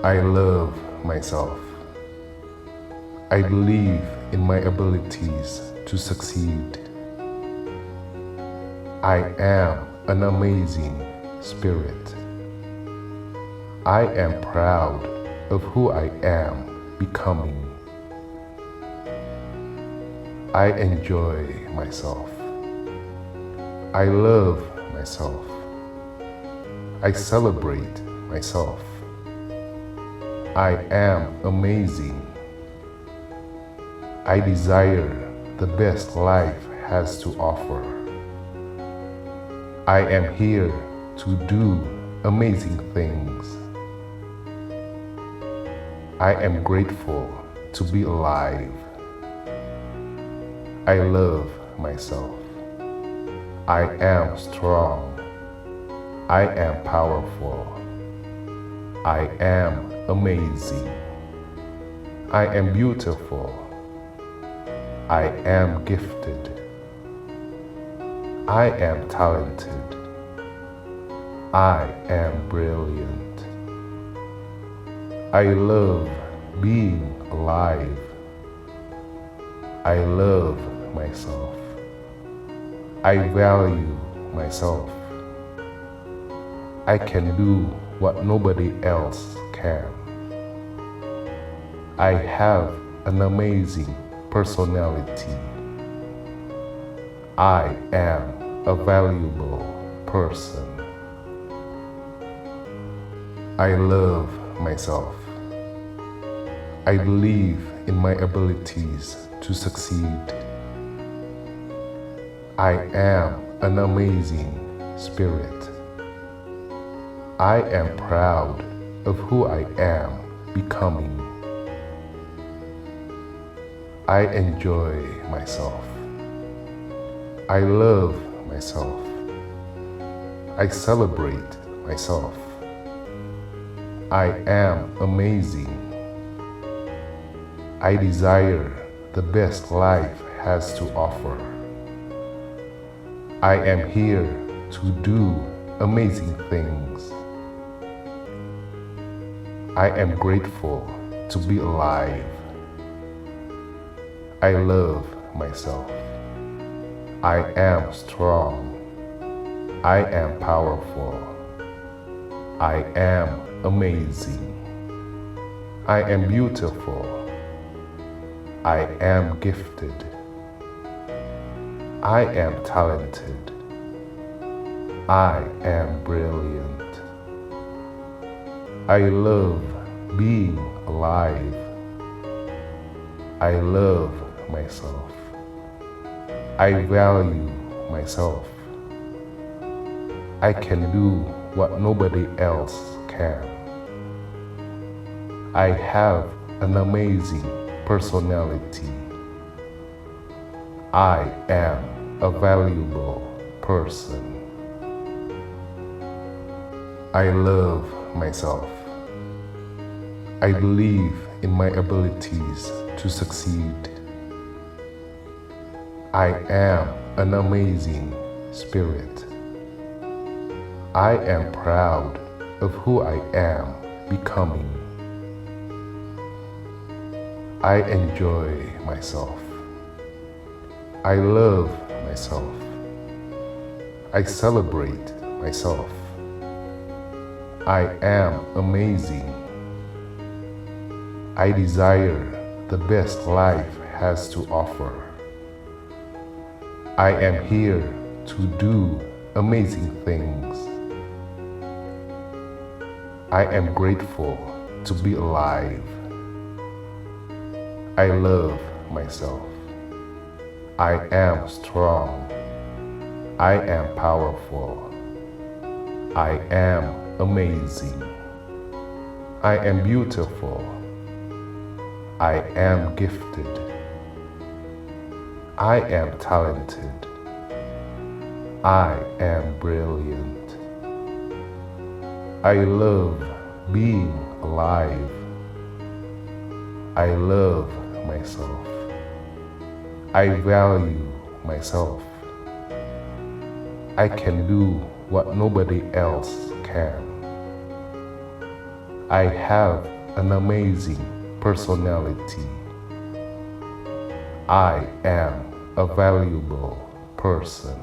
I love myself. I believe in my abilities to succeed. I am an amazing spirit. I am proud of who I am becoming. I enjoy myself. I love myself. I celebrate myself. I am amazing. I desire the best life has to offer. I am here to do amazing things. I am grateful to be alive. I love myself. I am strong. I am powerful. I am amazing. I am beautiful. I am gifted. I am talented. I am brilliant. I love being alive. I love myself. I value myself. I can do what nobody else can. I have an amazing personality. I am a valuable person. I love myself. I believe in my abilities to succeed. I am an amazing spirit. I am proud of who I am becoming. I enjoy myself. I love myself. I celebrate myself. I am amazing. I desire the best life has to offer. I am here to do amazing things. I am grateful to be alive. I love myself. I am strong. I am powerful. I am amazing. I am beautiful. I am gifted. I am talented. I am brilliant. I love being alive. I love myself. I value myself. I can do what nobody else can. I have an amazing personality. I am a valuable person. I love myself. I believe in my abilities to succeed. I am an amazing spirit. I am proud of who I am becoming. I enjoy myself. I love myself. I celebrate myself. I am amazing. I desire the best life has to offer. I am here to do amazing things. I am grateful to be alive. I love myself. I am strong. I am powerful. I am amazing. I am beautiful. I am gifted. I am talented. I am brilliant. I love being alive. I love myself. I value myself. I can do what nobody else can. I have an amazing personality. I am a valuable person.